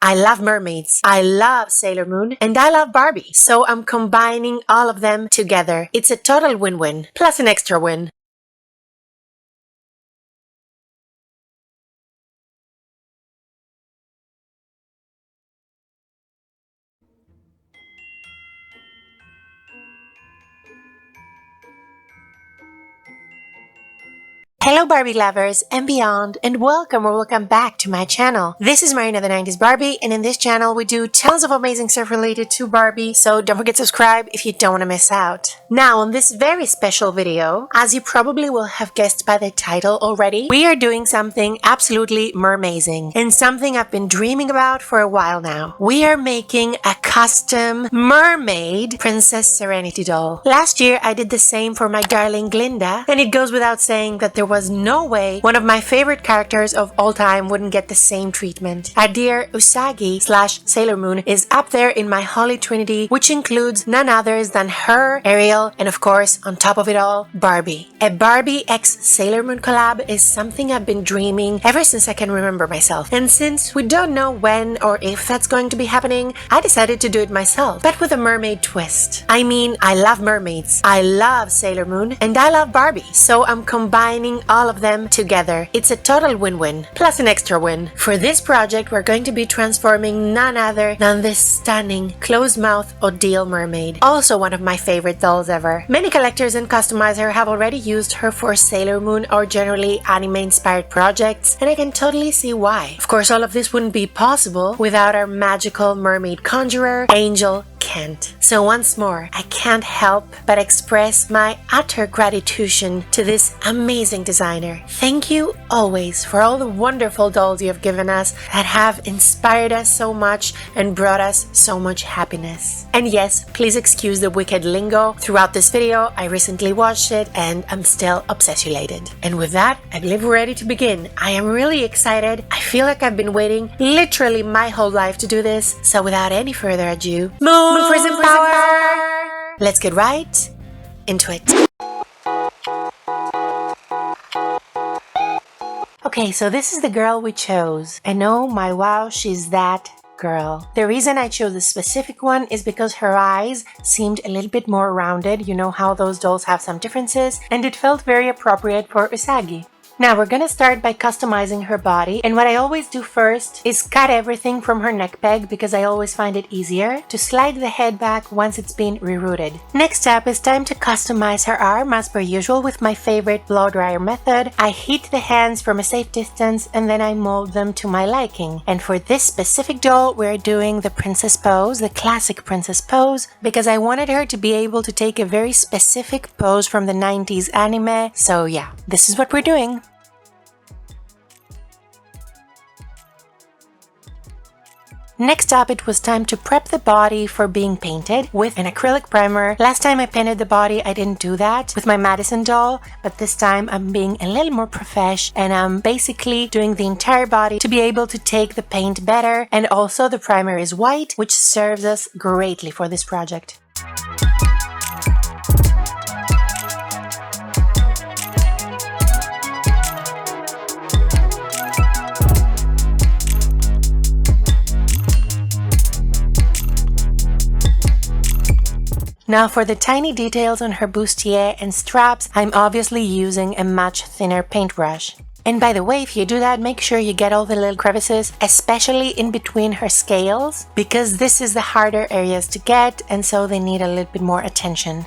I love mermaids, I love Sailor Moon, and I love Barbie. So I'm combining all of them together. It's a total win-win, plus an extra win. Hello Barbie lovers and beyond, and welcome back to my channel. This is Marina the 90s Barbie, and in this channel we do tons of amazing stuff related to Barbie, so don't forget to subscribe if you don't want to miss out. Now on this very special video, as you probably will have guessed by the title already, we are doing something absolutely mermazing, and something I've been dreaming about for a while now. We are making a custom mermaid Princess Serenity doll. Last year I did the same for my darling Glinda, and it goes without saying that there was no way one of my favorite characters of all time wouldn't get the same treatment. Our dear Usagi / Sailor Moon is up there in my Holy Trinity, which includes none others than her, Ariel, and of course, on top of it all, Barbie. A Barbie x Sailor Moon collab is something I've been dreaming ever since I can remember myself. And since we don't know when or if that's going to be happening, I decided to do it myself, but with a mermaid twist. I mean, I love mermaids, I love Sailor Moon, and I love Barbie, so I'm combining all of them together. It's a total win-win, plus an extra win. For this project, we're going to be transforming none other than this stunning, closed-mouth Odile mermaid, also one of my favorite dolls ever. Many collectors and customizers have already used her for Sailor Moon or generally anime-inspired projects, and I can totally see why. Of course, all of this wouldn't be possible without our magical mermaid conjurer, Angel Kent. So once more, I can't help but express my utter gratitude to this amazing designer. Thank you always for all the wonderful dolls you have given us that have inspired us so much and brought us so much happiness. And yes, please excuse the wicked lingo throughout this video. I recently watched it and I'm still obsessulated. And with that, I believe we're ready to begin. I am really excited. I feel like I've been waiting literally my whole life to do this. So without any further ado, Moon Prism Power! Let's get right into it. Okay, so this is the girl we chose, and oh my wow, she's that girl. The reason I chose a specific one is because her eyes seemed a little bit more rounded. You know how those dolls have some differences, and it felt very appropriate for Usagi. Now we're gonna start by customizing her body, and what I always do first is cut everything from her neck peg because I always find it easier to slide the head back once it's been rerooted. Next up is time to customize her arm as per usual with my favorite blow dryer method. I heat the hands from a safe distance and then I mold them to my liking. And for this specific doll we're doing the princess pose, the classic princess pose, because I wanted her to be able to take a very specific pose from the 90s anime. So yeah, this is what we're doing. Next up, it was time to prep the body for being painted with an acrylic primer. Last time I painted the body, I didn't do that with my Madison doll, but this time I'm being a little more profesh and I'm basically doing the entire body to be able to take the paint better, and also the primer is white, which serves us greatly for this project. Now for the tiny details on her bustier and straps, I'm obviously using a much thinner paintbrush. And by the way, if you do that, make sure you get all the little crevices, especially in between her scales, because this is the harder areas to get, and so they need a little bit more attention.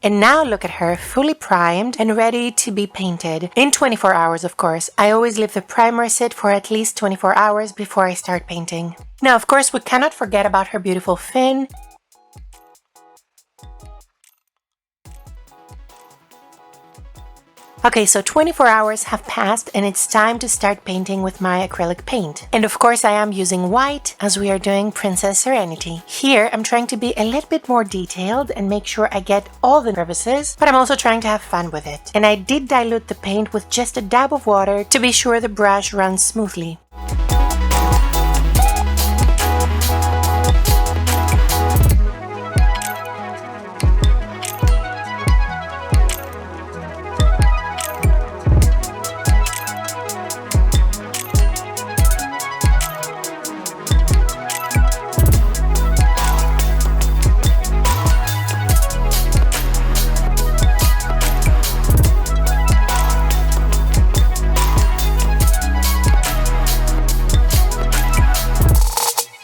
And now look at her, fully primed and ready to be painted. In 24 hours, of course. I always leave the primer sit for at least 24 hours before I start painting. Now, of course, we cannot forget about her beautiful fin. Okay, so 24 hours have passed and it's time to start painting with my acrylic paint. And of course I am using white as we are doing Princess Serenity. Here I'm trying to be a little bit more detailed and make sure I get all the crevices, but I'm also trying to have fun with it. And I did dilute the paint with just a dab of water to be sure the brush runs smoothly.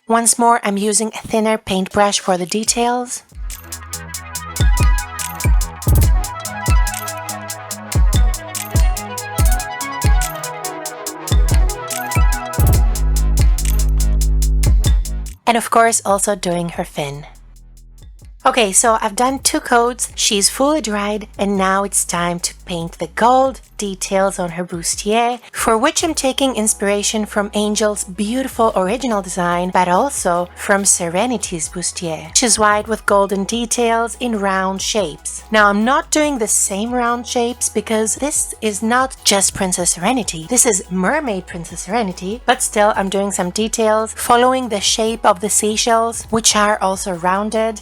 Once more, I'm using a thinner paintbrush for the details. And of course, also doing her fin. Okay, so I've done 2 coats, she's fully dried, and now it's time to paint the gold details on her bustier, for which I'm taking inspiration from Angel's beautiful original design, but also from Serenity's bustier, which is white with golden details in round shapes. Now, I'm not doing the same round shapes because this is not just Princess Serenity, this is Mermaid Princess Serenity, but still I'm doing some details following the shape of the seashells, which are also rounded.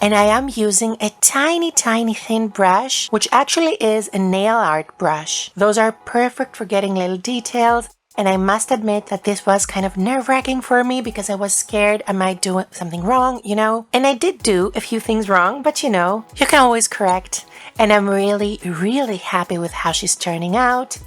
And I am using a tiny thin brush, which actually is a nail art brush. Those are perfect for getting little details, and I must admit that this was kind of nerve-wracking for me because I was scared I might do something wrong, you know? And I did do a few things wrong, but you know, you can always correct. And I'm really happy with how she's turning out.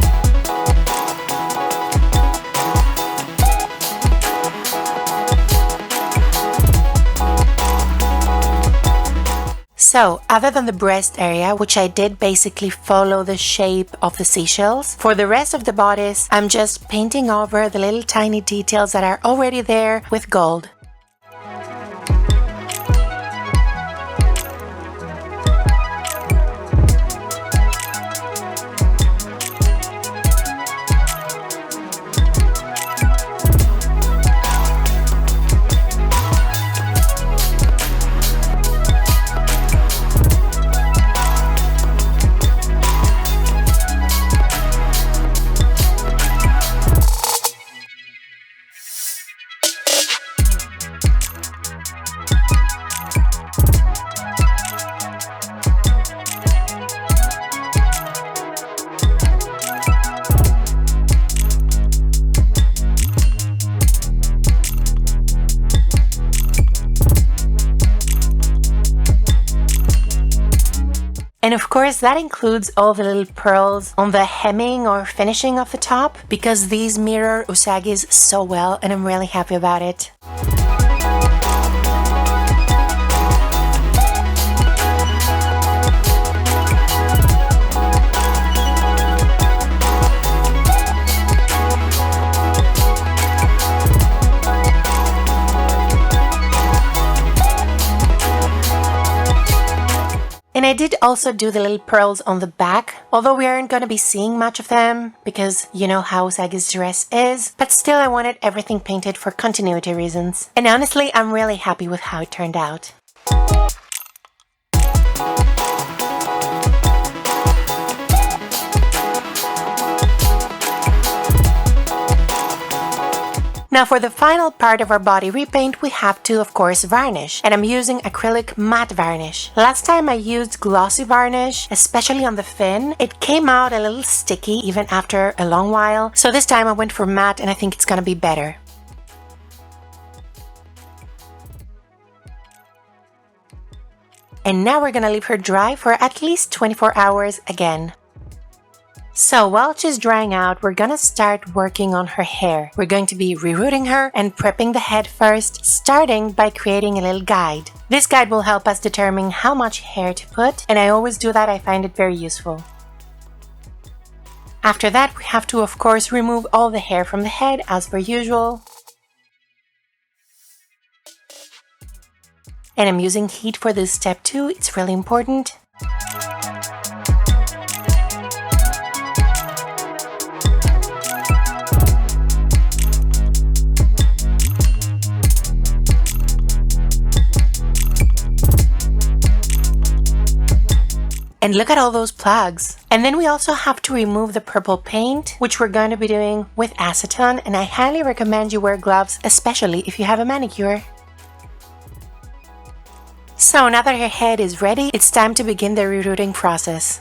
So, other than the breast area, which I did basically follow the shape of the seashells, for the rest of the bodice, I'm just painting over the little tiny details that are already there with gold. And of course that includes all the little pearls on the hemming or finishing of the top, because these mirror Usagi's so well and I'm really happy about it. And I did also do the little pearls on the back, although we aren't going to be seeing much of them because you know how Usagi's dress is, but still I wanted everything painted for continuity reasons. And honestly, I'm really happy with how it turned out. Now for the final part of our body repaint, we have to of course varnish, and I'm using acrylic matte varnish. Last time I used glossy varnish, especially on the fin. It came out a little sticky even after a long while, so this time I went for matte and I think it's gonna be better. And now we're gonna leave her dry for at least 24 hours again. So while she's drying out, we're gonna start working on her hair. We're going to be rerooting her and prepping the head first, starting by creating a little guide. This guide will help us determine how much hair to put, and I always do that, I find it very useful. After that, we have to of course remove all the hair from the head as per usual. And I'm using heat for this step too, it's really important. And look at all those plugs. And then we also have to remove the purple paint, which we're going to be doing with acetone, and I highly recommend you wear gloves, especially if you have a manicure. So now that her head is ready, it's time to begin the rerooting process.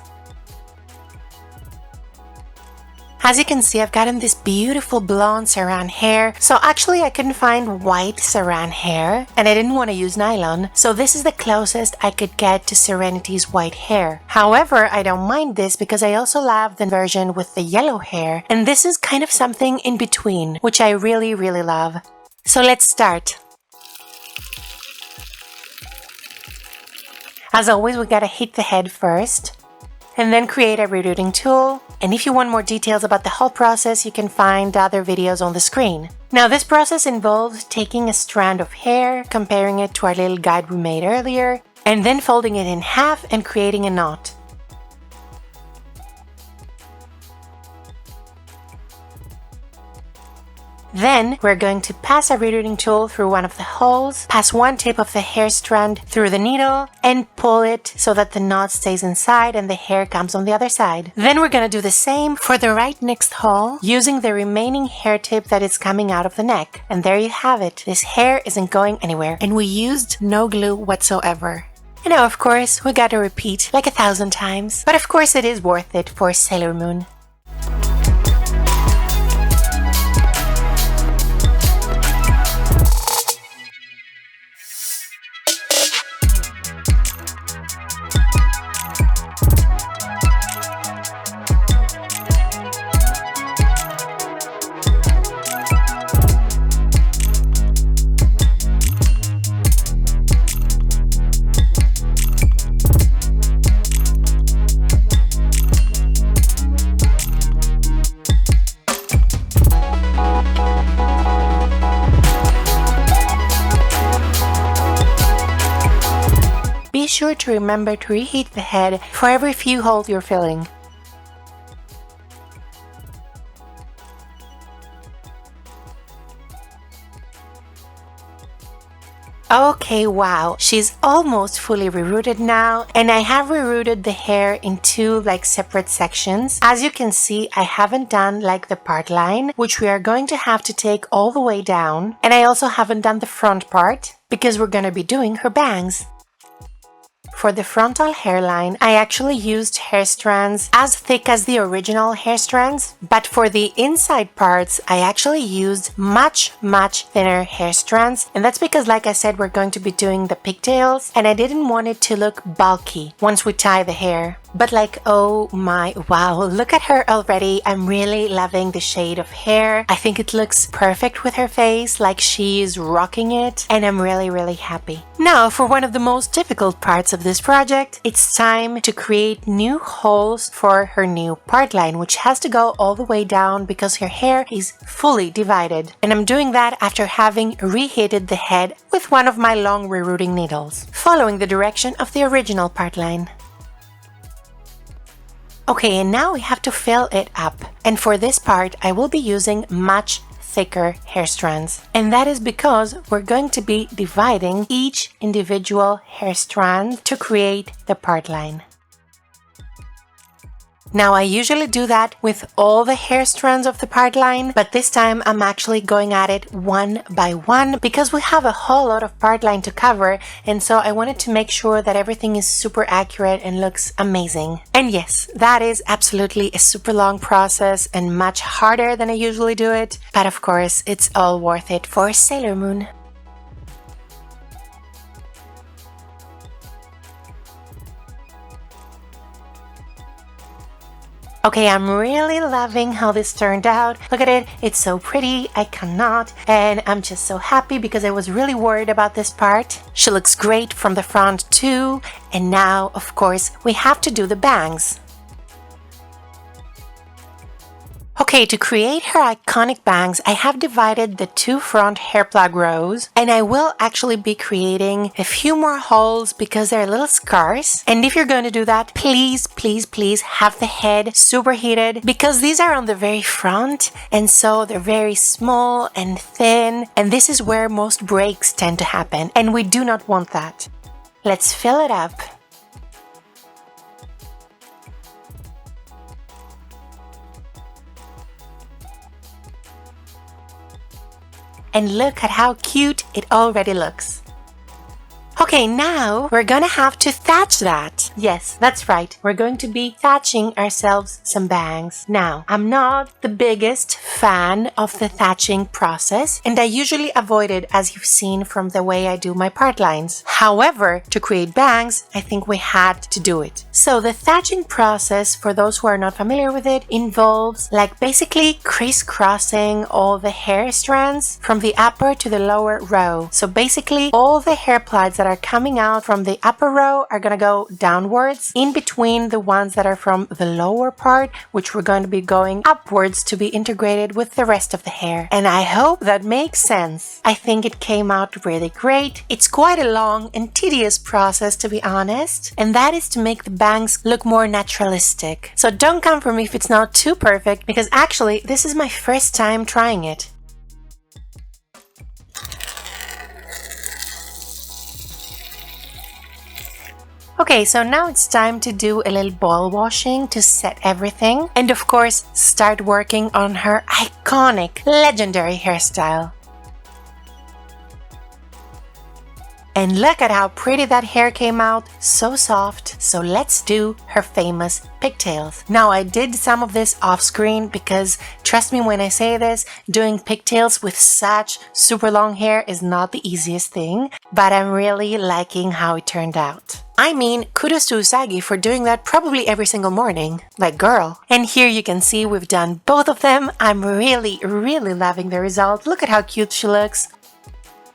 As you can see, I've gotten this beautiful blonde saran hair. So actually I couldn't find white saran hair and I didn't want to use nylon. So this is the closest I could get to Serenity's white hair. However, I don't mind this because I also love the version with the yellow hair. And this is kind of something in between, which I really, really love. So let's start. As always, we gotta hit the head first and then create a rerooting tool. And if you want more details about the whole process, you can find other videos on the screen. Now this process involves taking a strand of hair, comparing it to our little guide we made earlier, and then folding it in half and creating a knot. Then we're going to pass a rerooting tool through one of the holes, pass one tip of the hair strand through the needle, and pull it so that the knot stays inside and the hair comes on the other side. Then we're going to do the same for the right next hole using the remaining hair tip that is coming out of the neck. And there you have it. This hair isn't going anywhere and we used no glue whatsoever. And now of course we got to repeat like 1,000 times, but of course it is worth it for Sailor Moon. Be sure to remember to reheat the head for every few holes you're filling. Okay, wow, she's almost fully rerooted now, and I have rerooted the hair in two separate sections. As you can see, I haven't done the part line, which we are going to have to take all the way down, and I also haven't done the front part because we're going to be doing her bangs. For the frontal hairline, I actually used hair strands as thick as the original hair strands, but for the inside parts, I actually used much thinner hair strands, and that's because, like I said, we're going to be doing the pigtails, and I didn't want it to look bulky once we tie the hair. But oh my, wow, look at her already. I'm really loving the shade of hair. I think it looks perfect with her face, like she's rocking it, and I'm really happy. Now, for one of the most difficult parts of this project, it's time to create new holes for her new part line, which has to go all the way down because her hair is fully divided. And I'm doing that after having reheated the head with one of my long rerooting needles, following the direction of the original part line. Okay, and now we have to fill it up. And for this part, I will be using much thicker hair strands. And that is because we're going to be dividing each individual hair strand to create the part line. Now, I usually do that with all the hair strands of the part line, but this time I'm actually going at it one by one because we have a whole lot of part line to cover, and so I wanted to make sure that everything is super accurate and looks amazing. And yes, that is absolutely a super long process and much harder than I usually do it, but of course it's all worth it for Sailor Moon. Okay, I'm really loving how this turned out. Look at it, it's so pretty, I cannot. And I'm just so happy because I was really worried about this part. She looks great from the front too. And now, of course, we have to do the bangs. Okay, to create her iconic bangs, I have divided the two front hair plug rows, and I will actually be creating a few more holes because they're a little scarce. And if you're going to do that, please have the head super heated because these are on the very front, and so they're very small and thin, and this is where most breaks tend to happen, and we do not want that. Let's fill it up. And look at how cute it already looks. Okay, now we're gonna have to thatch that. Yes, that's right. We're going to be thatching ourselves some bangs. Now, I'm not the biggest fan of the thatching process, and I usually avoid it, as you've seen from the way I do my part lines. However, to create bangs, I think we had to do it. So the thatching process, for those who are not familiar with it, involves like basically crisscrossing all the hair strands from the upper to the lower row. So basically all the hair plaids that are coming out from the upper row are gonna go downwards, in between the ones that are from the lower part, which we're going to be going upwards to be integrated with the rest of the hair. And I hope that makes sense. I think it came out really great. It's quite a long and tedious process, to be honest, and that is to make the bangs look more naturalistic. So don't come for me if it's not too perfect, because actually this is my first time trying it. Okay, so now it's time to do a little ball washing to set everything, and of course start working on her iconic, legendary hairstyle. And look at how pretty that hair came out, so soft. So let's do her famous pigtails. Now I did some of this off screen because trust me when I say this, doing pigtails with such super long hair is not the easiest thing, but I'm really liking how it turned out. I mean, kudos to Usagi for doing that probably every single morning. Like, girl. And here you can see we've done both of them. I'm really loving the result. Look at how cute she looks.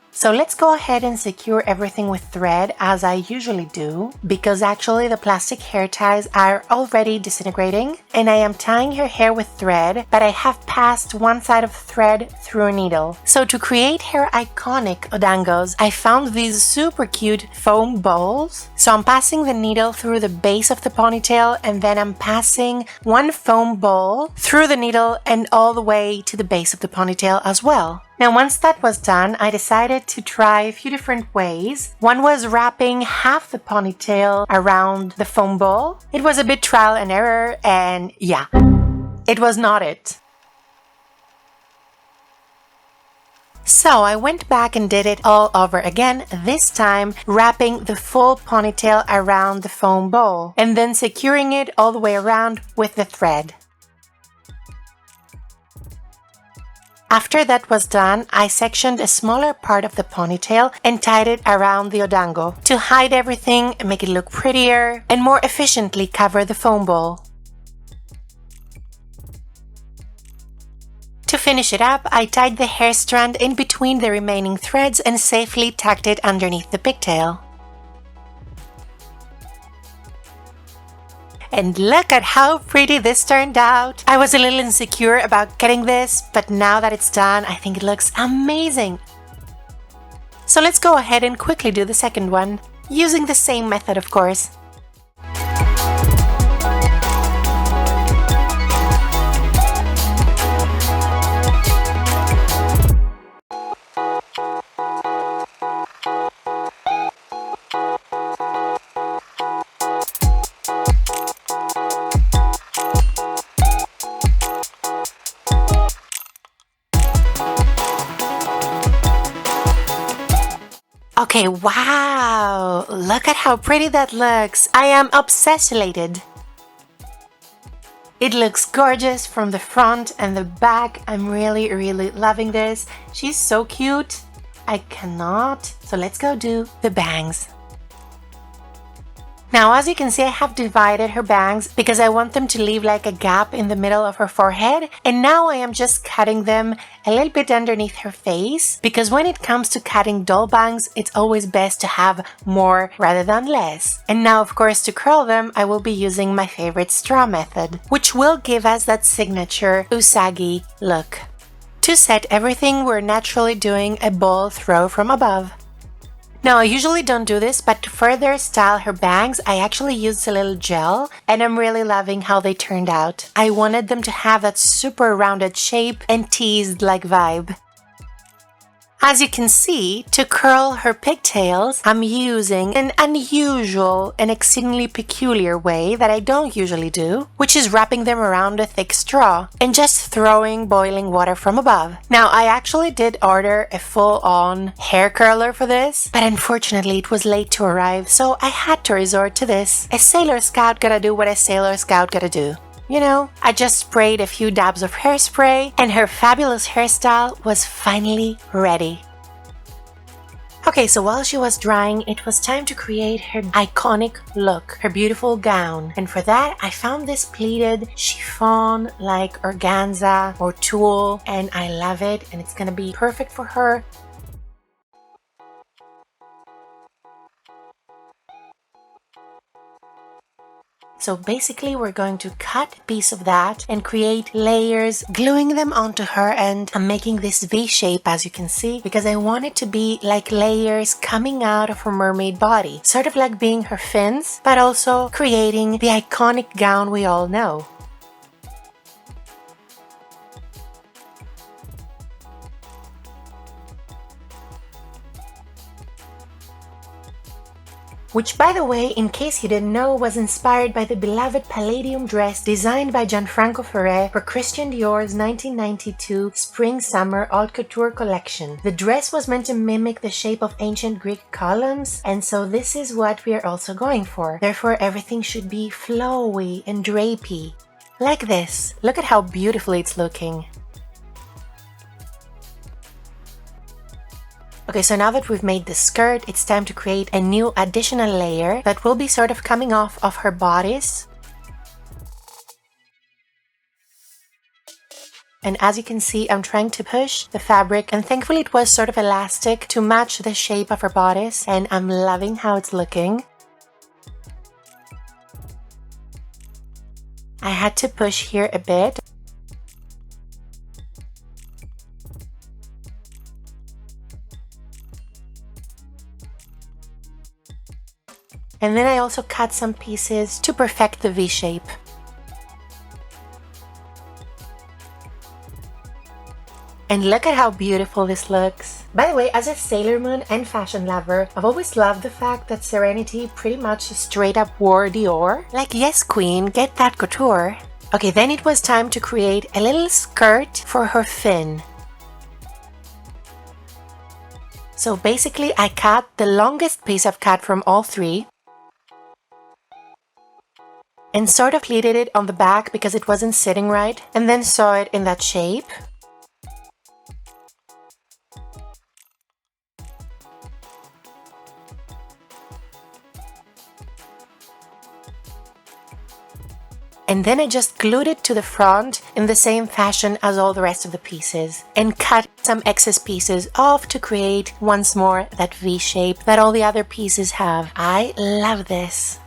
So let's go ahead and secure everything with thread, as I usually do, because actually the plastic hair ties are already disintegrating, and I am tying her hair with thread, but I have passed one side of thread through a needle. So to create her iconic odangos, I found these super cute foam balls. So I'm passing the needle through the base of the ponytail, and then I'm passing one foam ball through the needle and all the way to the base of the ponytail as well. Now, once that was done, I decided to try a few different ways. One was wrapping half the ponytail around the foam ball. It was a bit trial and error, and yeah, it was not it. So I went back and did it all over again, this time wrapping the full ponytail around the foam ball, and then securing it all the way around with the thread. After that was done, I sectioned a smaller part of the ponytail and tied it around the odango to hide everything and make it look prettier and more efficiently cover the foam ball. To finish it up, I tied the hair strand in between the remaining threads and safely tucked it underneath the pigtail. And look at how pretty this turned out. I was a little insecure about getting this, but now that it's done, I think it looks amazing. So let's go ahead and quickly do the second one, using the same method, of course. Okay, wow! Look at how pretty that looks! I am obsessulated! It looks gorgeous from the front and the back. I'm really loving this. She's so cute. I cannot. So let's go do the bangs. Now, as you can see, I have divided her bangs because I want them to leave like a gap in the middle of her forehead. And now I am just cutting them a little bit underneath her face, because when it comes to cutting doll bangs, it's always best to have more rather than less. And now, of course, to curl them, I will be using my favorite straw method, which will give us that signature Usagi look. To set everything, we're naturally doing a ball throw from above. Now, I usually don't do this, but to further style her bangs, I actually used a little gel, and I'm really loving how they turned out. I wanted them to have that super rounded shape and teased-like vibe. As you can see, to curl her pigtails, I'm using an unusual and exceedingly peculiar way that I don't usually do, which is wrapping them around a thick straw and just throwing boiling water from above. Now, I actually did order a full-on hair curler for this, but unfortunately it was late to arrive, so I had to resort to this. A Sailor Scout gotta do what a Sailor Scout gotta do. You know, I just sprayed a few dabs of hairspray and her fabulous hairstyle was finally ready. Okay, so while she was drying, it was time to create her iconic look, her beautiful gown. And for that, I found this pleated chiffon like organza or tulle, and I love it and it's gonna be perfect for her. So basically we're going to cut a piece of that and create layers, gluing them onto her, and I'm making this V shape as you can see because I want it to be like layers coming out of her mermaid body, sort of like being her fins, but also creating the iconic gown we all know. Which, by the way, in case you didn't know, was inspired by the beloved Palladium dress designed by Gianfranco Ferré for Christian Dior's 1992 Spring-Summer Haute Couture collection. The dress was meant to mimic the shape of ancient Greek columns, and so this is what we are also going for. Therefore, everything should be flowy and drapey. Like this. Look at how beautifully it's looking. Okay, so now that we've made the skirt, it's time to create a new additional layer that will be sort of coming off of her bodice. And as you can see, I'm trying to push the fabric, and thankfully it was sort of elastic to match the shape of her bodice, and I'm loving how it's looking. I had to push here a bit. And then I also cut some pieces to perfect the V shape. And look at how beautiful this looks. By the way, as a Sailor Moon and fashion lover, I've always loved the fact that Serenity pretty much straight up wore Dior. Like, yes queen, get that couture. Okay, then it was time to create a little skirt for her fin. So basically I cut the longest piece I've cut from all three, and sort of pleated it on the back because it wasn't sitting right, and then saw it in that shape. And then I just glued it to the front in the same fashion as all the rest of the pieces, and cut some excess pieces off to create once more that V shape that all the other pieces have. I love this.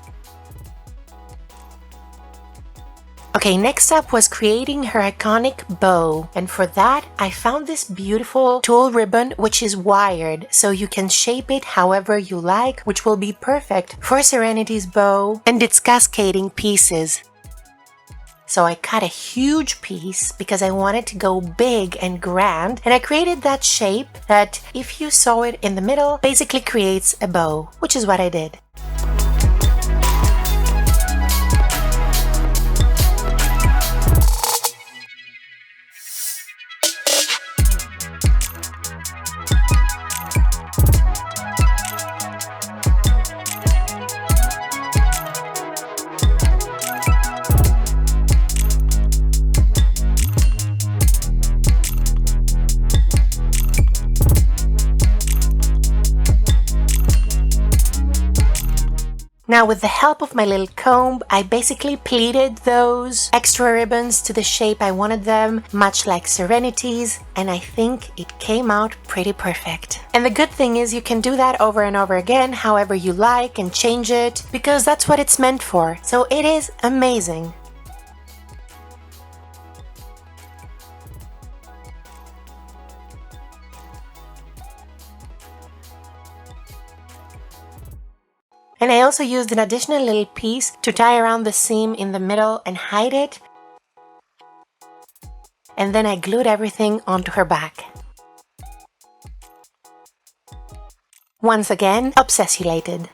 Okay, next up was creating her iconic bow, and for that I found this beautiful tulle ribbon which is wired, so you can shape it however you like, which will be perfect for Serenity's bow and its cascading pieces. So I cut a huge piece because I wanted to go big and grand, and I created that shape that, if you saw it in the middle, basically creates a bow, which is what I did. Now, with the help of my little comb, I basically pleated those extra ribbons to the shape I wanted them, much like Serenity's, and I think it came out pretty perfect. And the good thing is you can do that over and over again, however you like, and change it, because that's what it's meant for. So it is amazing. And I also used an additional little piece to tie around the seam in the middle and hide it. And then I glued everything onto her back. Once again, obsessulated.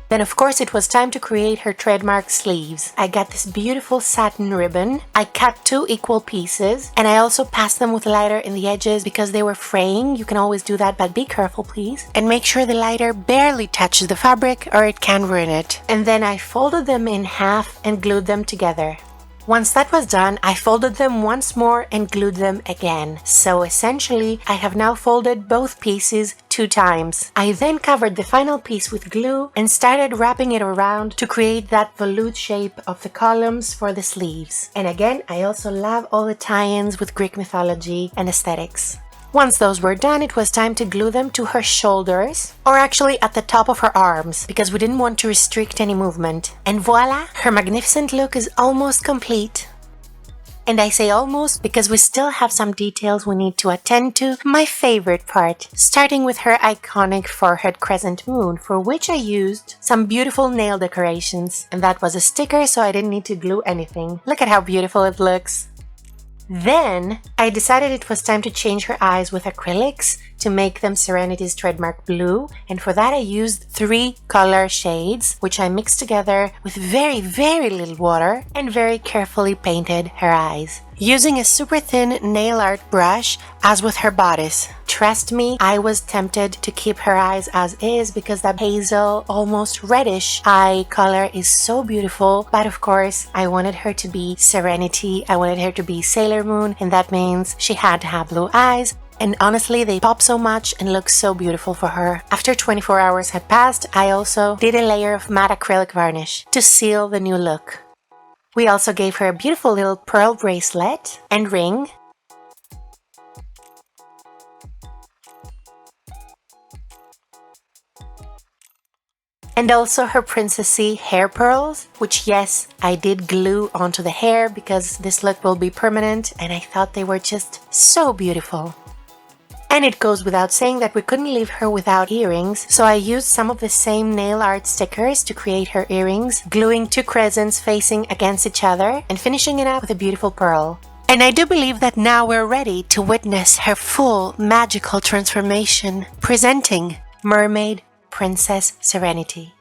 Then of course it was time to create her trademark sleeves. I got this beautiful satin ribbon. I cut 2 equal pieces and I also passed them with lighter in the edges because they were fraying. You can always do that, but be careful please. And make sure the lighter barely touches the fabric or it can ruin it. And then I folded them in half and glued them together. Once that was done, I folded them once more and glued them again. So essentially, I have now folded both pieces 2 times. I then covered the final piece with glue and started wrapping it around to create that volute shape of the columns for the sleeves. And again, I also love all the tie-ins with Greek mythology and aesthetics. Once those were done, it was time to glue them to her shoulders, or actually at the top of her arms, because we didn't want to restrict any movement. And voila, her magnificent look is almost complete. And I say almost because we still have some details we need to attend to, my favorite part, starting with her iconic forehead crescent moon, for which I used some beautiful nail decorations. And that was a sticker, so I didn't need to glue anything. Look at how beautiful it looks. Then, I decided it was time to change her eyes with acrylics to make them Serenity's trademark blue, and for that I used 3 color shades, which I mixed together with very little water and very carefully painted her eyes. Using a super thin nail art brush, as with her bodice. Trust me, I was tempted to keep her eyes as is because that hazel, almost reddish eye color is so beautiful, but of course, I wanted her to be Serenity, I wanted her to be Sailor Moon, and that means she had to have blue eyes. And honestly, they pop so much and look so beautiful for her. After 24 hours had passed, I also did a layer of matte acrylic varnish to seal the new look. We also gave her a beautiful little pearl bracelet and ring. And also her princessy hair pearls, which yes, I did glue onto the hair because this look will be permanent and I thought they were just so beautiful. And it goes without saying that we couldn't leave her without earrings, so I used some of the same nail art stickers to create her earrings, gluing 2 crescents facing against each other and finishing it up with a beautiful pearl. And I do believe that now we're ready to witness her full magical transformation, presenting Mermaid Princess Serenity.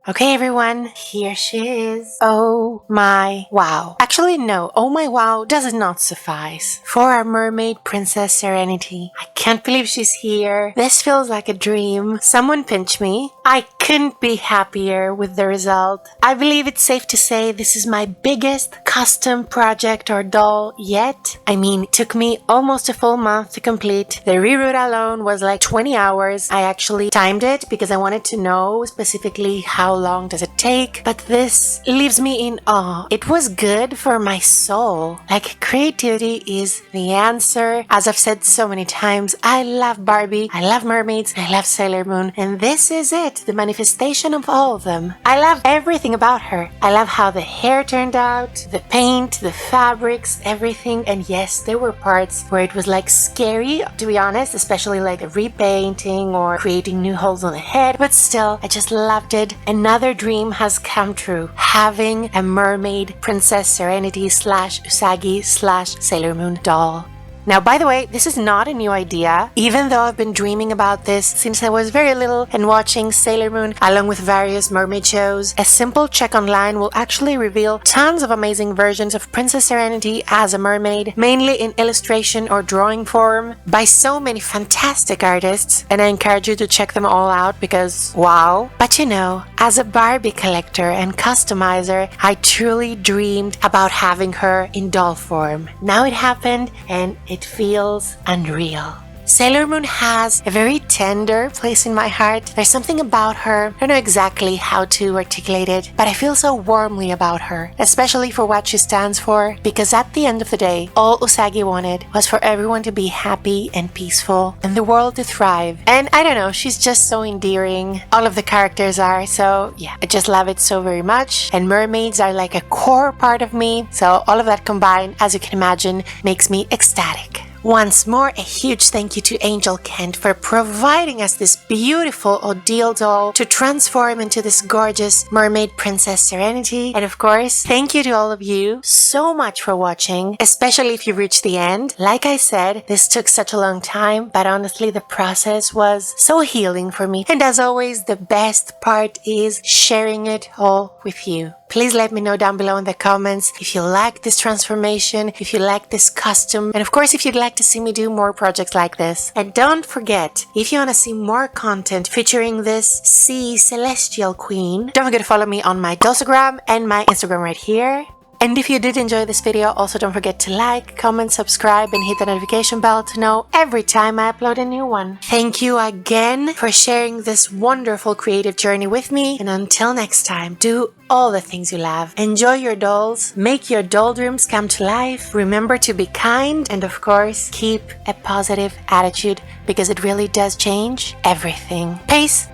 Okay, everyone, here she is. Oh my wow. Actually, no, oh my wow does not suffice for our mermaid Princess Serenity. I can't believe she's here. This feels like a dream. Someone pinch me. I couldn't be happier with the result. I believe it's safe to say this is my biggest custom project or doll yet. I mean, it took me almost a full month to complete. The reroot alone was like 20 hours. I actually timed it because I wanted to know specifically how long does it take, but this leaves me in awe. It was good for my soul. Like, creativity is the answer. As I've said so many times, I love Barbie, I love mermaids, I love Sailor Moon, and this is it, the manifestation of all of them. I love everything about her. I love how the hair turned out, the paint, the fabrics, everything. And yes, there were parts where it was like scary, to be honest, especially like repainting or creating new holes on the head, but still, I just loved it. Another dream has come true, having a mermaid Princess Serenity / Usagi / Sailor Moon doll. Now, by the way, this is not a new idea, even though I've been dreaming about this since I was very little and watching Sailor Moon along with various mermaid shows. A simple check online will actually reveal tons of amazing versions of Princess Serenity as a mermaid, mainly in illustration or drawing form, by so many fantastic artists, and I encourage you to check them all out because wow. But you know, as a Barbie collector and customizer, I truly dreamed about having her in doll form. Now it happened, and it feels unreal. Sailor Moon has a very tender place in my heart. There's something about her, I don't know exactly how to articulate it, but I feel so warmly about her, especially for what she stands for, because at the end of the day, all Usagi wanted was for everyone to be happy and peaceful, and the world to thrive. And I don't know, she's just so endearing. All of the characters are, so yeah, I just love it so very much. And mermaids are like a core part of me, so all of that combined, as you can imagine, makes me ecstatic. Once more, a huge thank you to Angel Kent for providing us this beautiful Odile doll to transform into this gorgeous mermaid Princess Serenity. And of course, thank you to all of you so much for watching, especially if you reached the end. Like I said, this took such a long time, but honestly, the process was so healing for me. And as always, the best part is sharing it all with you. Please let me know down below in the comments if you like this transformation, if you like this custom, and of course if you'd like to see me do more projects like this. And don't forget, if you want to see more content featuring this sea celestial queen, don't forget to follow me on my Instagram and my Instagram right here. And if you did enjoy this video, also don't forget to like, comment, subscribe, and hit the notification bell to know every time I upload a new one. Thank you again for sharing this wonderful creative journey with me. And until next time, do all the things you love. Enjoy your dolls, make your doll dreams come to life, remember to be kind, and of course, keep a positive attitude because it really does change everything. Peace!